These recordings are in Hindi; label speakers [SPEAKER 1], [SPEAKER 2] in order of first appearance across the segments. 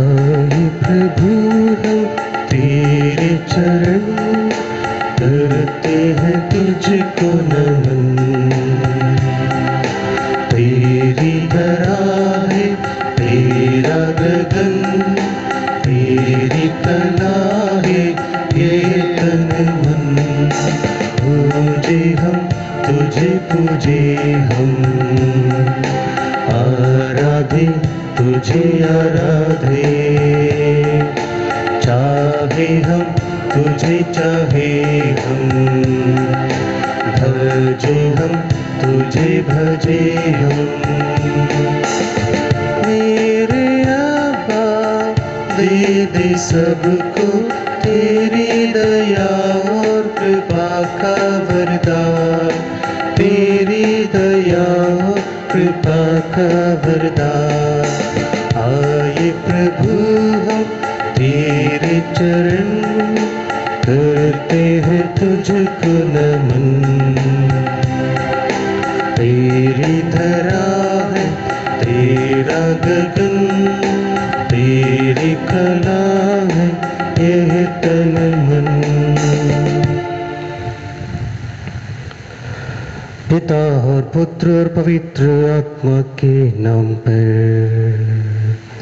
[SPEAKER 1] आए प्रभु हम तेरे चरण, करते हैं तुझको नमन। तेरी धरा है तेरा गगन, तेरी कला है ये तन मन। पूजे हम तुझे, पूजे हम, आराधे तुझे आराधे। चाहे हम तुझे चाहे हम, भजे हम तुझे भजे हम। मेरे अब्बा दे दे सबको तेरी दया और कृपा का वरदान, तेरी दया और कृपा का वरदान। आए प्रभु हम तेरे चरण, करते हैं तुझको नमन। तेरी धरा है तेरा गगन, तेरी कला है यह तन मन। पिता और पुत्र और पवित्र आत्मा के नाम पर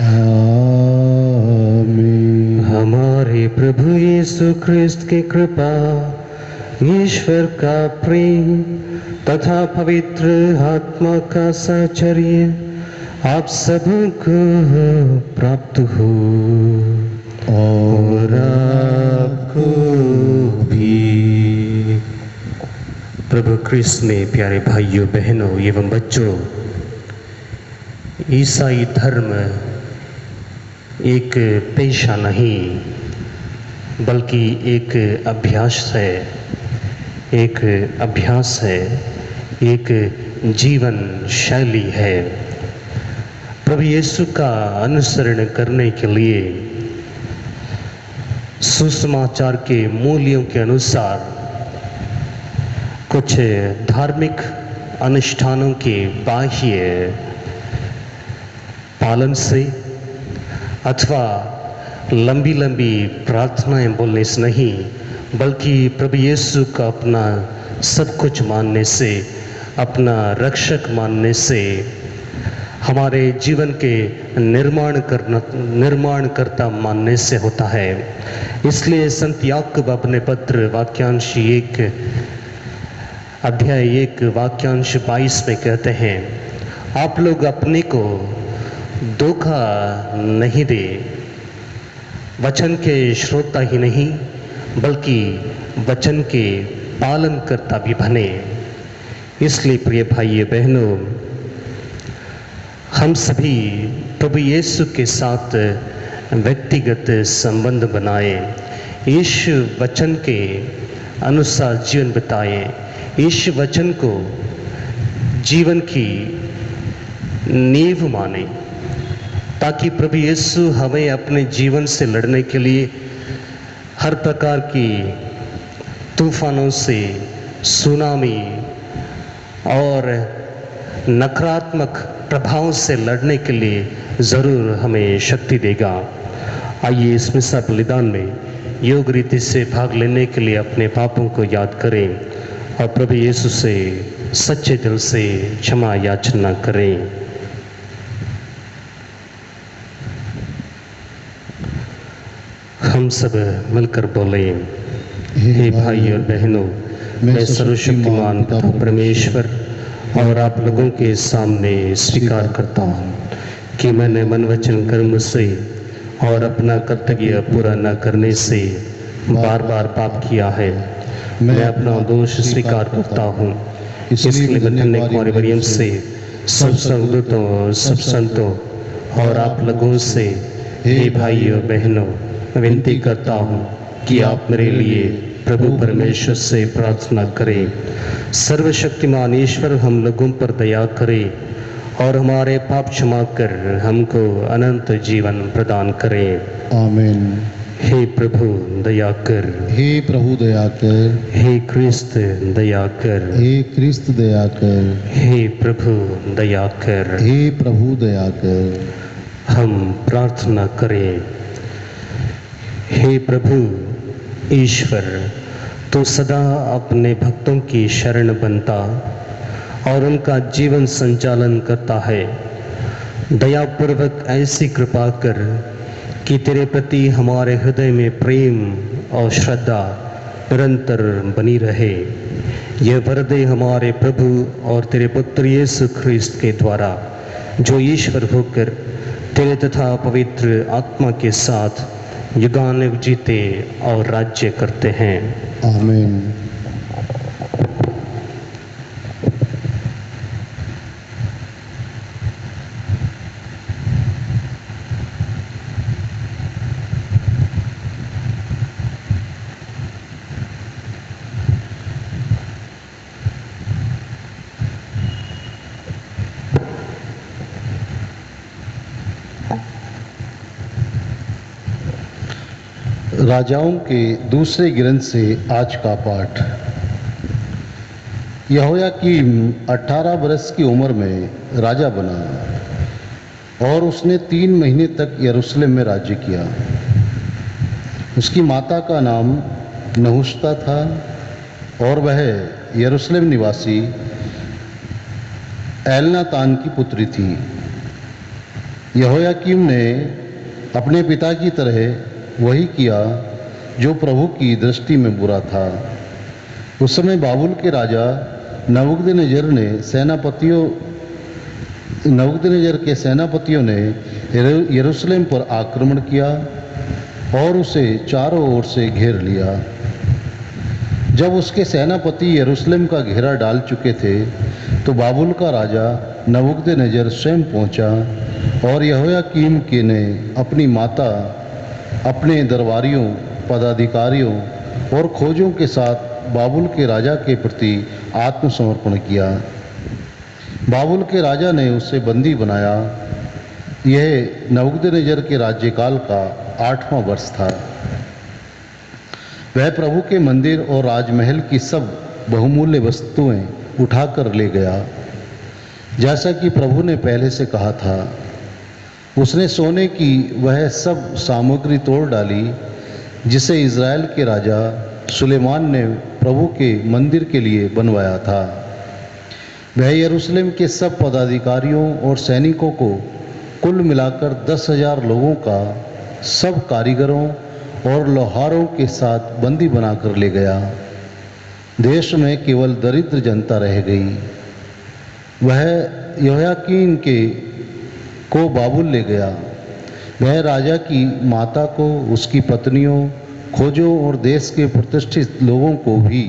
[SPEAKER 1] आमीन। हमारे प्रभु यीशु ख्रिस्त की कृपा, ईश्वर का प्रेम तथा पवित्र आत्मा का साहचर्य आप सबको प्राप्त हो और आपको भी। प्रभु ख्रिस्त में प्यारे भाइयों बहनों एवं बच्चों, ईसाई धर्म एक पेशा नहीं बल्कि एक अभ्यास है, एक अभ्यास है, एक जीवन शैली है। प्रभु यीशु का अनुसरण करने के लिए सुसमाचार के मूल्यों के अनुसार कुछ धार्मिक अनुष्ठानों के बाह्य पालन से अथवा लंबी लंबी प्रार्थनाएं बोलने से नहीं, बल्कि प्रभु यीशु का अपना सब कुछ मानने से, अपना रक्षक मानने से, हमारे जीवन के निर्माणकर्ता मानने से होता है। इसलिए संत याकूब अपने पत्र वाक्यांश 1 अध्याय 1 वाक्यांश 22 में कहते हैं, आप लोग अपने को धोखा नहीं दे, वचन के श्रोता ही नहीं बल्कि वचन के पालन करता भी बने। इसलिए प्रिय भाइयों बहनों, हम सभी प्रभु यीशु के साथ व्यक्तिगत संबंध बनाए, इस वचन के अनुसार जीवन बिताएं, इस वचन को जीवन की नींव माने, ताकि प्रभु यीशु हमें अपने जीवन से लड़ने के लिए हर प्रकार की तूफानों से, सुनामी और नकारात्मक प्रभाव से लड़ने के लिए ज़रूर हमें शक्ति देगा। आइए इस मिसा बलिदान में योग रीति से भाग लेने के लिए अपने पापों को याद करें और प्रभु यीशु से सच्चे दिल से क्षमा याचना करें। हम सब मिलकर बोले, हे भाई और बहनों, मैं सर्वशक्तिमान पिता परमेश्वर और आप लोगों के सामने स्वीकार करता हूँ कि मैंने मन वचन कर्म से और अपना कर्तव्य पूरा न करने से बार बार पाप किया है। मैं अपना दोष स्वीकार करता हूँ। इसलिए मैं धन्य कुमारी मरियम से, सब संतों, सब संतों और आप लोगों से, हे भाइयों बहनों, विनती करता हूँ कि आप मेरे लिए प्रभु परमेश्वर से प्रार्थना करें। सर्वशक्तिमान ईश्वर हम लोगों पर दया करे और हमारे पाप क्षमा कर हमको अनंत जीवन प्रदान करें। आमीन। हे प्रभु दया कर,
[SPEAKER 2] हे प्रभु दया कर,
[SPEAKER 1] हे क्रिस्त दया कर,
[SPEAKER 2] हे क्रिस्त दया कर,
[SPEAKER 1] हे प्रभु दया कर,
[SPEAKER 2] हे प्रभु दया कर।
[SPEAKER 1] हम प्रार्थना करें। हे प्रभु ईश्वर, तो सदा अपने भक्तों की शरण बनता और उनका जीवन संचालन करता है। दयापूर्वक ऐसी कृपा कर कि तेरे प्रति हमारे हृदय में प्रेम और श्रद्धा निरंतर बनी रहे। यह वरदे हमारे प्रभु और तेरे पुत्र यीशु ख्रिस्त के द्वारा, जो ईश्वर होकर तेरे तथा पवित्र आत्मा के साथ युगानुग जीते और राज्य करते हैं।
[SPEAKER 2] आमीन। राजाओं के दूसरे ग्रंथ से आज का पाठ। यहोयाकीम 18 वर्ष की उम्र में राजा बना और उसने 3 महीने तक यरूशलेम में राज्य किया। उसकी माता का नाम नहुशता था और वह यरूशलेम निवासी एलनातान की पुत्री थी। यहोयाकीम ने अपने पिता की तरह वही किया जो प्रभु की दृष्टि में बुरा था। उस समय बाबुल के राजा नबूकदनेस्सर के सेनापतियों ने यरूशलेम पर आक्रमण किया और उसे चारों ओर से घेर लिया। जब उसके सेनापति यरूशलेम का घेरा डाल चुके थे तो बाबुल का राजा नबूकदनेस्सर स्वयं पहुंचा और यहोयाकीम के ने अपनी माता, अपने दरबारियों, पदाधिकारियों और खोजों के साथ बाबुल के राजा के प्रति आत्मसमर्पण किया। बाबुल के राजा ने उसे बंदी बनाया। यह नबूकदनेस्सर के राज्यकाल का 8वां वर्ष था। वह प्रभु के मंदिर और राजमहल की सब बहुमूल्य वस्तुएं उठाकर ले गया, जैसा कि प्रभु ने पहले से कहा था। उसने सोने की वह सब सामग्री तोड़ डाली जिसे इज़राइल के राजा सुलेमान ने प्रभु के मंदिर के लिए बनवाया था। वह यरूशलेम के सब पदाधिकारियों और सैनिकों को कुल मिलाकर 10,000 लोगों का सब कारीगरों और लोहारों के साथ बंदी बनाकर ले गया। देश में केवल दरिद्र जनता रह गई। वह यहोयाकीन को बाबुल ले गया। वह राजा की माता को, उसकी पत्नियों, खोजों और देश के प्रतिष्ठित लोगों को भी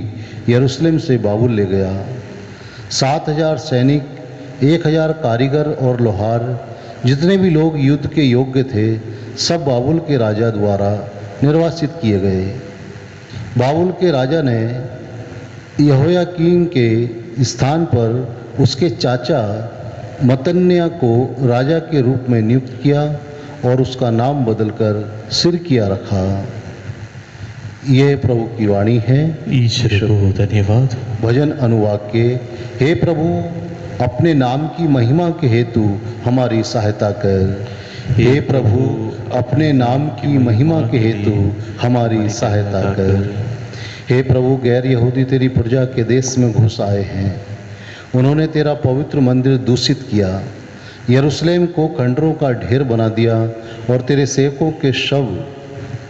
[SPEAKER 2] यरूशलेम से बाबुल ले गया। 7,000 सैनिक, 1,000 कारीगर और लोहार, जितने भी लोग युद्ध के योग्य थे, सब बाबुल के राजा द्वारा निर्वासित किए गए। बाबुल के राजा ने यहोयाकीन के स्थान पर उसके चाचा मतन्याह को राजा के रूप में नियुक्त किया और उसका नाम बदलकर सिरकिया रखा। यह प्रभु की वाणी है।
[SPEAKER 1] ईश्वर को धन्यवाद।
[SPEAKER 2] भजन अनुवाद के। हे प्रभु, अपने नाम की महिमा के हेतु हमारी सहायता कर। हे प्रभु, अपने नाम की महिमा के हेतु हमारी सहायता कर। हे प्रभु, गैर यहूदी तेरी प्रजा के देश में घुस आए हैं। उन्होंने तेरा पवित्र मंदिर दूषित किया, यरूशलेम को खंडरों का ढेर बना दिया और तेरे सेवकों के शव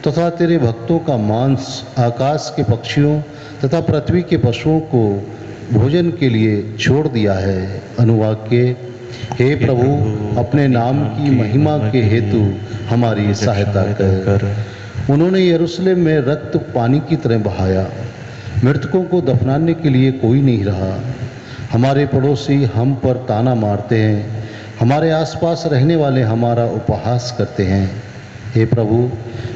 [SPEAKER 2] तथा तेरे भक्तों का मांस आकाश के पक्षियों तथा पृथ्वी के पशुओं को भोजन के लिए छोड़ दिया है। अनुवाद के। हे प्रभु, अपने नाम की महिमा के हेतु हमारी सहायता कर। उन्होंने यरूशलेम में रक्त पानी की तरह बहाया। मृतकों को दफनाने के लिए कोई नहीं रहा। हमारे पड़ोसी हम पर ताना मारते हैं। हमारे आसपास रहने वाले हमारा उपहास करते हैं। हे प्रभु,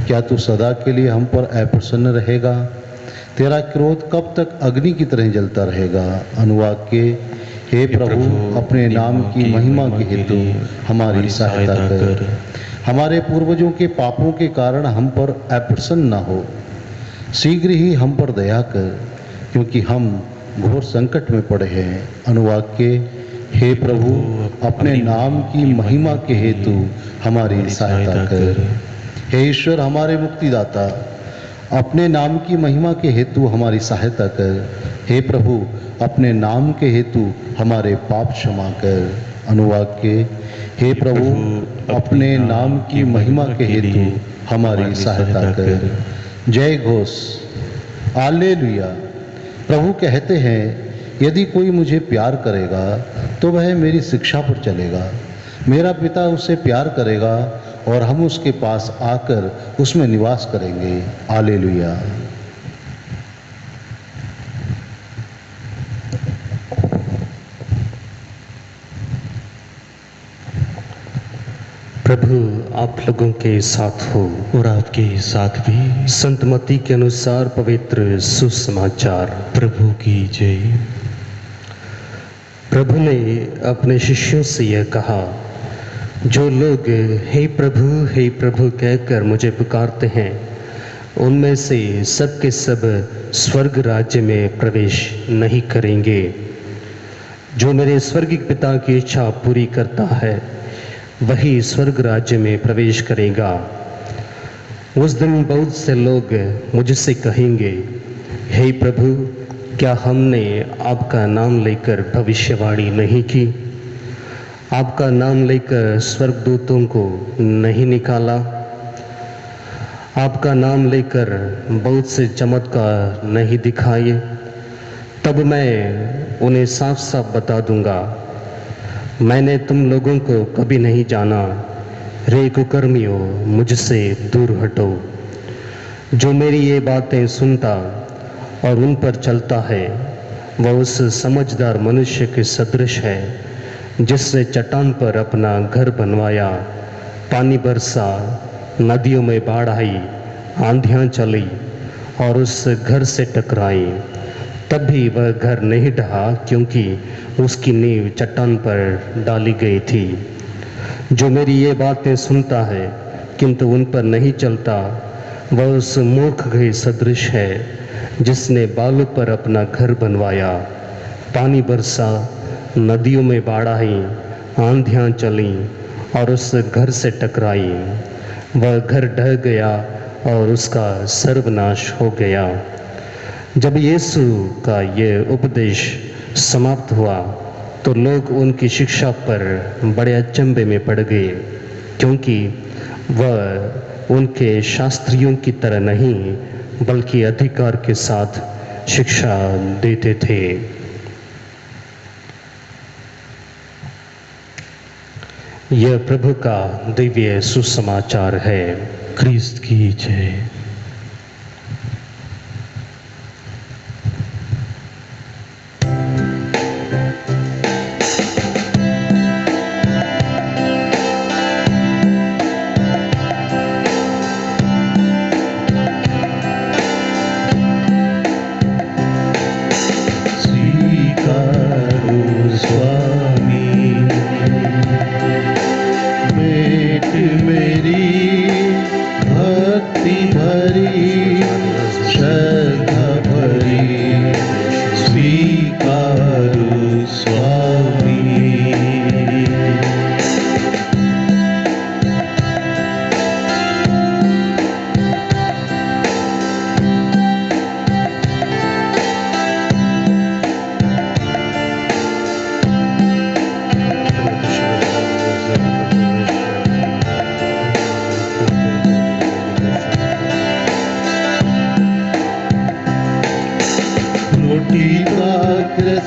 [SPEAKER 2] क्या तू सदा के लिए हम पर अप्रसन्न रहेगा? तेरा क्रोध कब तक अग्नि की तरह जलता रहेगा? अनुवाद के। हे प्रभु, अपने नाम की महिमा के हेतु हमारी सहायता कर। हमारे पूर्वजों के पापों के कारण हम पर अप्रसन्न न हो। शीघ्र ही हम पर दया कर, क्योंकि हम घोर संकट में पड़े हैं। अनुवाद के। हे प्रभु, अपने नाम की महिमा के हेतु हमारी सहायता कर। हे ईश्वर हमारे मुक्तिदाता, अपने नाम की महिमा के हेतु हमारी सहायता कर। हे प्रभु, अपने नाम के हेतु हमारे पाप क्षमा कर। अनुवाक्य: हे प्रभु, अपने नाम की महिमा के हेतु हमारी सहायता कर। जय घोष। हालेलुया। प्रभु कहते हैं, यदि कोई मुझे प्यार करेगा तो वह मेरी शिक्षा पर चलेगा। मेरा पिता उसे प्यार करेगा और हम उसके पास आकर उसमें निवास करेंगे। हालेलुया।
[SPEAKER 1] प्रभु आप लोगों के साथ हो
[SPEAKER 3] और आपके साथ भी।
[SPEAKER 1] संत मत्ती के अनुसार पवित्र सुसमाचार।
[SPEAKER 3] प्रभु की जय।
[SPEAKER 1] प्रभु ने अपने शिष्यों से यह कहा, जो लोग हे प्रभु कहकर मुझे पुकारते हैं, उनमें से सब के सब स्वर्ग राज्य में प्रवेश नहीं करेंगे। जो मेरे स्वर्गिक पिता की इच्छा पूरी करता है वही स्वर्ग राज्य में प्रवेश करेगा। उस दिन बहुत से लोग मुझसे कहेंगे, हे प्रभु, क्या हमने आपका नाम लेकर भविष्यवाणी नहीं की? आपका नाम लेकर स्वर्गदूतों को नहीं निकाला? आपका नाम लेकर बहुत से चमत्कार नहीं दिखाए? तब मैं उन्हें साफ साफ बता दूंगा, मैंने तुम लोगों को कभी नहीं जाना। रे कुकर्मियों, मुझसे दूर हटो। जो मेरी ये बातें सुनता और उन पर चलता है, वह उस समझदार मनुष्य के सदृश है जिसने चट्टान पर अपना घर बनवाया। पानी बरसा, नदियों में बाढ़ आई, आंधियाँ चली और उस घर से टकराई। तब भी वह घर नहीं ढहा, क्योंकि उसकी नींव चट्टान पर डाली गई थी। जो मेरी ये बातें सुनता है किंतु उन पर नहीं चलता, वह उस मूर्ख के सदृश है जिसने बालू पर अपना घर बनवाया। पानी बरसा, नदियों में बाढ़ आई, आंधियाँ चली और उस घर से टकराई। वह घर ढह गया और उसका सर्वनाश हो गया। जब यीशु का ये उपदेश समाप्त हुआ तो लोग उनकी शिक्षा पर बड़े अचंभे में पड़ गए, क्योंकि वह उनके शास्त्रियों की तरह नहीं बल्कि अधिकार के साथ शिक्षा देते थे। यह प्रभु का दिव्य सुसमाचार है।
[SPEAKER 3] क्रिस्त की जय।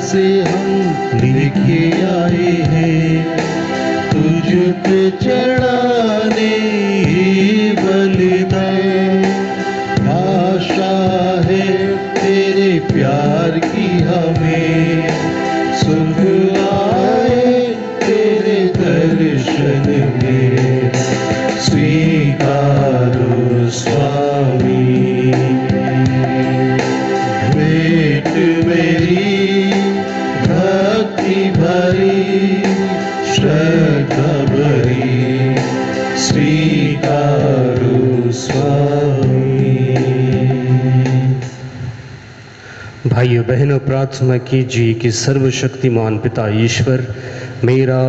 [SPEAKER 2] से हम लेके आए हैं, तुझ पे चढ़ाने बलिदान। आशा है तेरे प्यार की हमें, सुख आए तेरे दर्शन में। स्वीकारो स्वामी भेंट मेरी भक्ति भरी, श्रद्धा भरी। स्वीकारो स्वामी।
[SPEAKER 1] भाइयों बहनों, प्रार्थना कीजिए कि सर्वशक्तिमान पिता ईश्वर मेरा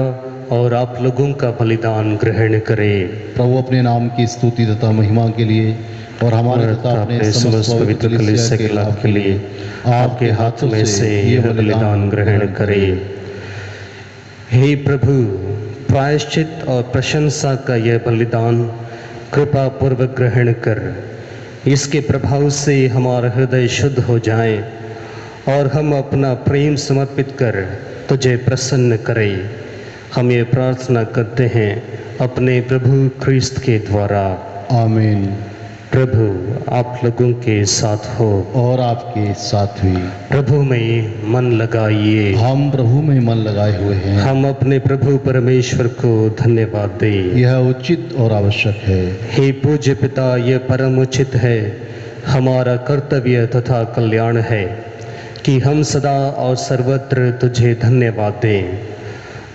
[SPEAKER 1] और आप लोगों का बलिदान ग्रहण करे।
[SPEAKER 2] प्रभु अपने नाम की स्तुति तथा महिमा के लिए और हमारे
[SPEAKER 1] और
[SPEAKER 2] तथा अपने समस्त पवित्र
[SPEAKER 1] कलीसिया के लाभ के लिए आपके हाथ में से यह बलिदान ग्रहण करे। हे प्रभु, प्रायश्चित और प्रशंसा का यह बलिदान कृपा पूर्वक ग्रहण कर, इसके प्रभाव से हमारा हृदय शुद्ध हो जाए और हम अपना प्रेम समर्पित कर तुझे प्रसन्न करें। हम ये प्रार्थना करते हैं अपने प्रभु ख्रिस्त के द्वारा।
[SPEAKER 2] आमीन।
[SPEAKER 1] प्रभु आप लोगों के साथ हो
[SPEAKER 2] और आपके साथ भी।
[SPEAKER 1] प्रभु में मन लगाइए।
[SPEAKER 2] हम प्रभु में मन लगाए हुए हैं।
[SPEAKER 1] हम अपने प्रभु परमेश्वर को धन्यवाद दें।
[SPEAKER 2] यह उचित और आवश्यक है।
[SPEAKER 1] हे पूज्य पिता, यह परम उचित है, हमारा कर्तव्य तथा कल्याण है कि हम सदा और सर्वत्र तुझे धन्यवाद दें।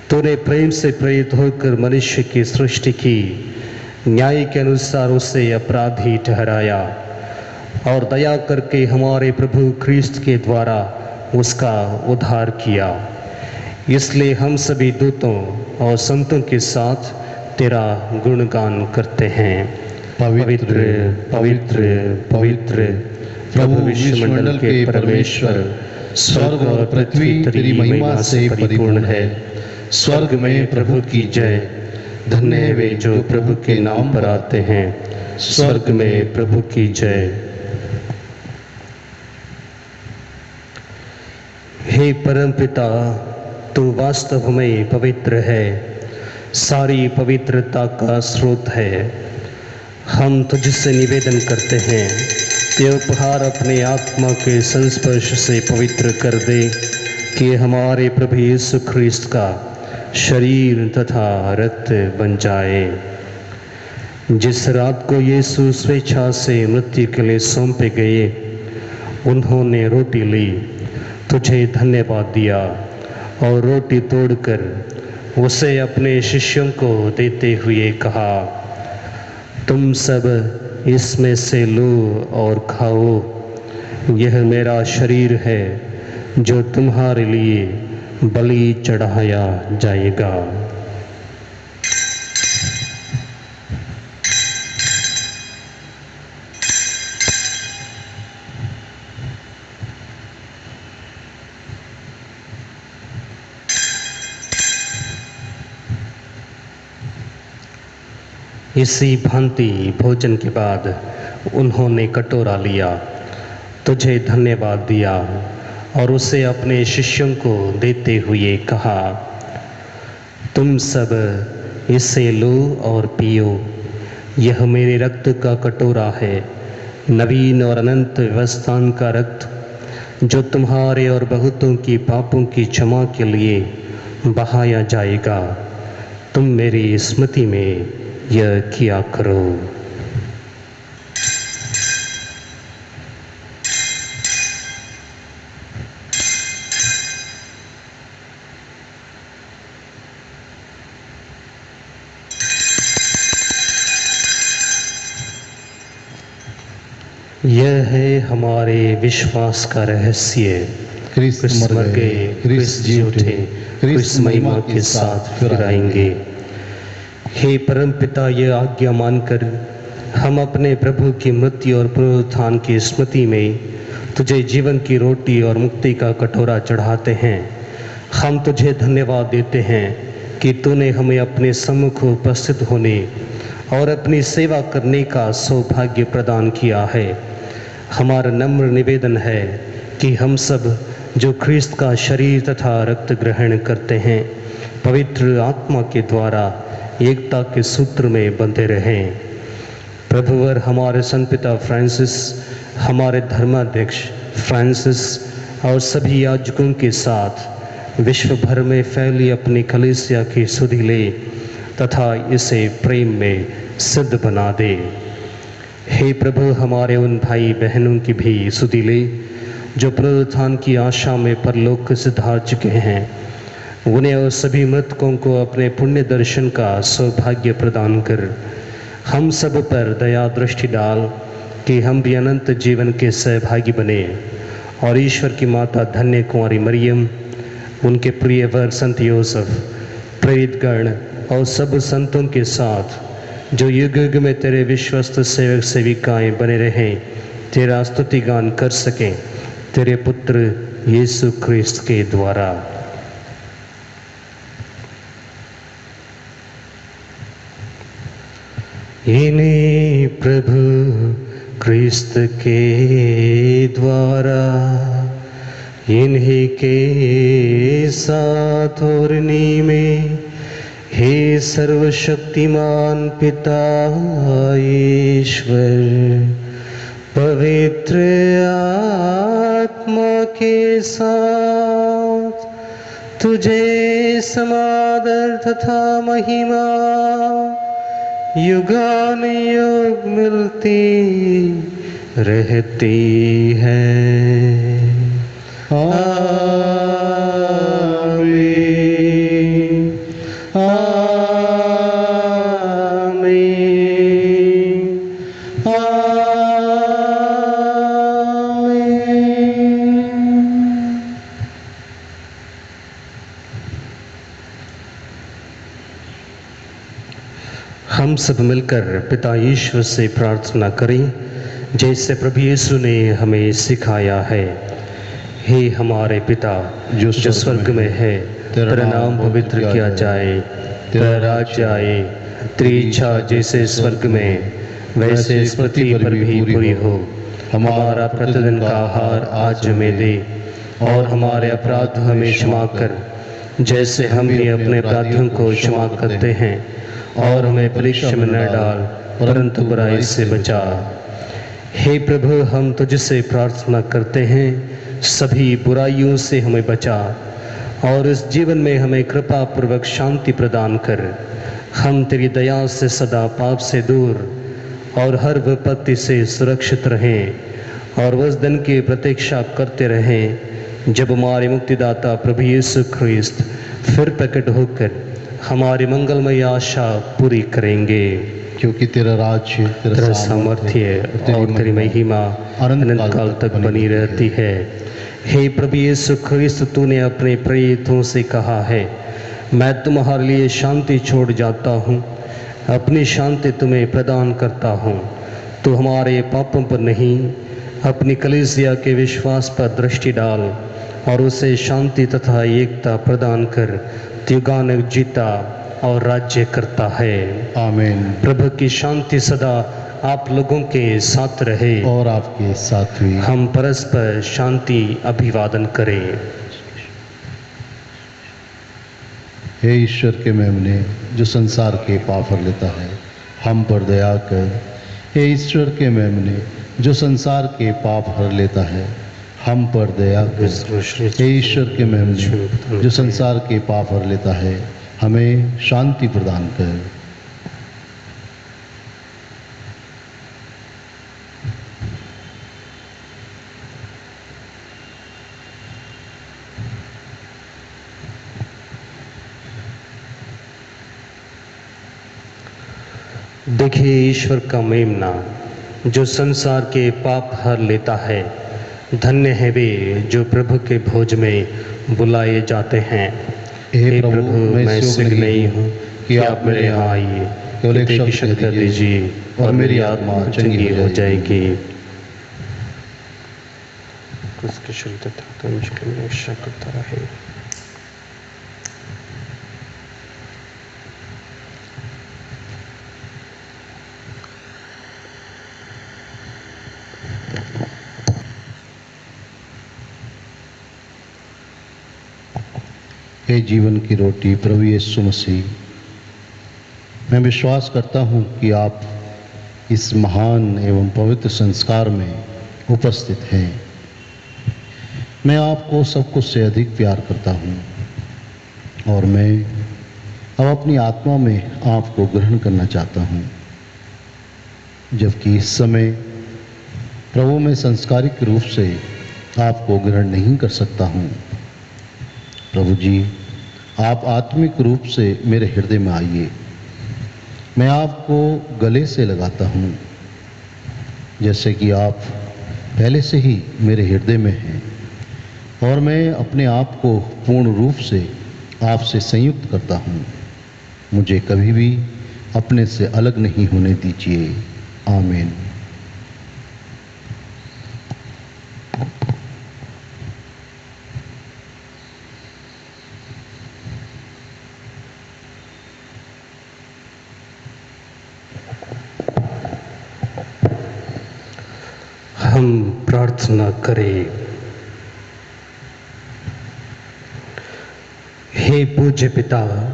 [SPEAKER 1] तूने प्रेम से प्रेरित होकर मनुष्य की सृष्टि की, न्याय के अनुसार उसे अपराधी ठहराया और दया करके हमारे प्रभु ख्रिस्त के द्वारा उसका उद्धार किया। इसलिए हम सभी दूतों और संतों के साथ तेरा गुणगान करते हैं। पवित्र पवित्र पवित्र प्रभु विश्वमंडल के परमेश्वर, स्वर्ग और पृथ्वी तेरी महिमा से परिपूर्ण है। स्वर्ग में प्रभु की जय। धन्य है वे जो प्रभु के नाम पर आते हैं। स्वर्ग में प्रभु की जय। हे परम पिता, तू वास्तव में पवित्र है, सारी पवित्रता का स्रोत है। हम तुझसे निवेदन करते हैं कि उपहार अपने आत्मा के संस्पर्श से पवित्र कर दे कि हमारे प्रभु यीशु ख्रिस्त का शरीर तथा रक्त बन जाए। जिस रात को यीशु स्वेच्छा से मृत्यु के लिए सौंपे गए, उन्होंने रोटी ली, तुझे धन्यवाद दिया और रोटी तोड़कर उसे अपने शिष्यों को देते हुए कहा, तुम सब इसमें से लो और खाओ, यह मेरा शरीर है जो तुम्हारे लिए बलि चढ़ाया जाएगा। इसी भांति भोजन के बाद उन्होंने कटोरा लिया, तुझे धन्यवाद दिया और उसे अपने शिष्यों को देते हुए कहा, तुम सब इसे लो और पियो, यह मेरे रक्त का कटोरा है, नवीन और अनंत व्यवस्थान का रक्त, जो तुम्हारे और बहुतों की पापों की क्षमा के लिए बहाया जाएगा। तुम मेरी स्मृति में यह किया करो। यह है हमारे विश्वास का रहस्य।
[SPEAKER 2] क्रिस्त मर गए, क्रिस्त जी उठे, क्रिस्त महिमा के साथ फिर आएंगे।
[SPEAKER 1] हे परम पिता, यह आज्ञा मानकर हम अपने प्रभु की मृत्यु और पुनरुत्थान की स्मृति में तुझे जीवन की रोटी और मुक्ति का कटोरा चढ़ाते हैं। हम तुझे धन्यवाद देते हैं कि तूने हमें अपने सम्मुख उपस्थित होने और अपनी सेवा करने का सौभाग्य प्रदान किया है। हमारा नम्र निवेदन है कि हम सब जो ख्रिस्त का शरीर तथा रक्त ग्रहण करते हैं, पवित्र आत्मा के द्वारा एकता के सूत्र में बंधे रहें। प्रभुवर हमारे संत पिता फ्रांसिस, हमारे धर्माध्यक्ष फ्रांसिस और सभी याजकों के साथ विश्व भर में फैली अपनी कलीसिया की सुधि ले तथा इसे प्रेम में सिद्ध बना दे। हे प्रभु, हमारे उन भाई बहनों की भी सुधि ले जो पुनरुत्थान की आशा में परलोक सिधार चुके हैं। उन्हें और सभी मृतकों को अपने पुण्य दर्शन का सौभाग्य प्रदान कर हम सब पर दया दृष्टि डाल कि हम भी अनंत जीवन के सहभागी बने और ईश्वर की माता धन्य कुंवारी मरियम, उनके प्रिय वर संत योसेफ, प्रेरितगण और सब संतों के साथ जो युग युग में तेरे विश्वस्त सेवक सेविकाएं बने रहें, तेरा स्तुति गान कर सकें, तेरे पुत्र यीशु ख्रिस्त के द्वारा। इन्हीं प्रभु ख्रिस्त के द्वारा, इन्हीं के साथ और इन्हीं में, हे सर्वशक्तिमान पिता ईश्वर, पवित्र आत्मा के साथ तुझे समादर तथा महिमा युगानुयुग मिलती रहती है। आमीन, आमीन, आमीन। हम सब मिलकर पिता ईश्वर से प्रार्थना करें, जैसे प्रभु यीशु ने हमें सिखाया है। हे हमारे पिता जो स्वर्ग में है, तेरा नाम पवित्र किया जाए, तेरा राज्य आए, तेरी इच्छा जैसे स्वर्ग में वैसे इस पृथ्वी पर भी पूरी हो। हमारा प्रतिदिन का आहार आज हमें दे, और हमारे अपराध हमें क्षमा कर, जैसे हम भी अपने अपराधियों को क्षमा करते हैं, और हमें परीक्षा में न डाल, परंतु बुराई से बचा। हे प्रभु, हम तुझसे प्रार्थना करते हैं, सभी बुराइयों से हमें बचा, और इस जीवन में हमें कृपा पूर्वक शांति प्रदान कर। हम तेरी दया से सदा पाप से दूर और हर विपत्ति से सुरक्षित रहें, और उस दिन की प्रतीक्षा करते रहें जब हमारे मुक्तिदाता प्रभु यीशु ख्रिस्त फिर प्रकट होकर हमारी मंगलमय आशा पूरी करेंगे।
[SPEAKER 2] क्योंकि तेरा राज्य,
[SPEAKER 1] तेरा सामर्थ्य और तेरी महिमा अनंत काल तक बनी रहती है। हे प्रभु यीशु ख्रिस्त, तूने अपने प्रेरितों से कहा है, मैं तुम्हारे लिए शांति छोड़ जाता हूँ, अपनी शांति तुम्हें प्रदान करता हूँ। तो हमारे पापों पर नहीं, अपनी कलीसिया के विश्वास पर दृष्टि डाल, और उसे शांति तथा एकता प्रदान कर युगानुयुग जीता और राज्य करता है।
[SPEAKER 2] आमीन।
[SPEAKER 1] प्रभु की शांति सदा आप लोगों के साथ रहे,
[SPEAKER 2] और आपके साथ भी।
[SPEAKER 1] हम परस्पर शांति अभिवादन करें।
[SPEAKER 2] हे ईश्वर के मेमने, जो संसार के पाप हर लेता है, हम पर दया कर। हे ईश्वर के मेमने, जो संसार के पाप हर लेता है, हम पर दया कर। हे ईश्वर के मेमने, जो संसार के पाप हर लेता है, हमें शांति प्रदान कर।
[SPEAKER 1] देखिए ईश्वर का मेमना, जो संसार के पाप हर लेता है। धन्य है वे जो प्रभु के भोज में बुलाए जाते हैं।
[SPEAKER 2] हे प्रभु, मैं योग्य नहीं हूँ कि आप मेरे यहाँ आइए, केवल एक शब्द कह दीजिए और मेरी आत्मा चंगी हो जाएगी।
[SPEAKER 1] उसकी शुद्धता तो मुश्किल में शक करता रहे।
[SPEAKER 2] हे जीवन की रोटी प्रभु यीशु मसीह, मैं विश्वास करता हूँ कि आप इस महान एवं पवित्र संस्कार में उपस्थित हैं। मैं आपको सब कुछ से अधिक प्यार करता हूँ, और मैं अब अपनी आत्मा में आपको ग्रहण करना चाहता हूँ, जबकि इस समय प्रभु मैं संस्कारिक रूप से आपको ग्रहण नहीं कर सकता हूँ। प्रभु जी, आप आत्मिक रूप से मेरे हृदय में आइए। मैं आपको गले से लगाता हूँ, जैसे कि आप पहले से ही मेरे हृदय में हैं, और मैं अपने आप को पूर्ण रूप से आपसे संयुक्त करता हूँ। मुझे कभी भी अपने से अलग नहीं होने दीजिए। आमीन।
[SPEAKER 1] हम प्रार्थना करें। हे पूज्य पिता,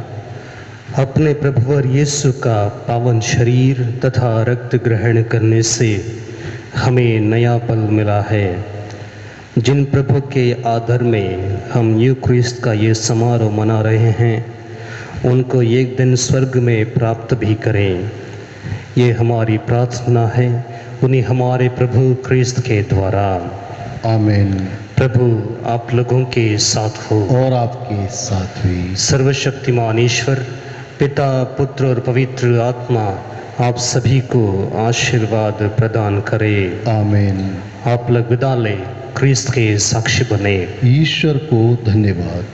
[SPEAKER 1] अपने प्रभुवर यीशु का पावन शरीर तथा रक्त ग्रहण करने से हमें नया पल मिला है। जिन प्रभु के आदर में हम यूक्रिस्ट का ये समारोह मना रहे हैं, उनको एक दिन स्वर्ग में प्राप्त भी करें। ये हमारी प्रार्थना है उन्हीं हमारे प्रभु क्रिस्त के द्वारा।
[SPEAKER 2] आमीन।
[SPEAKER 1] प्रभु आप लोगों के साथ हो
[SPEAKER 2] और आपके साथ भी।
[SPEAKER 1] सर्वशक्तिमान ईश्वर पिता, पुत्र और पवित्र आत्मा आप सभी को आशीर्वाद प्रदान करे।
[SPEAKER 2] आमीन।
[SPEAKER 1] आप लोग विदा लें, क्रिस्त के साक्षी बने।
[SPEAKER 2] ईश्वर को धन्यवाद।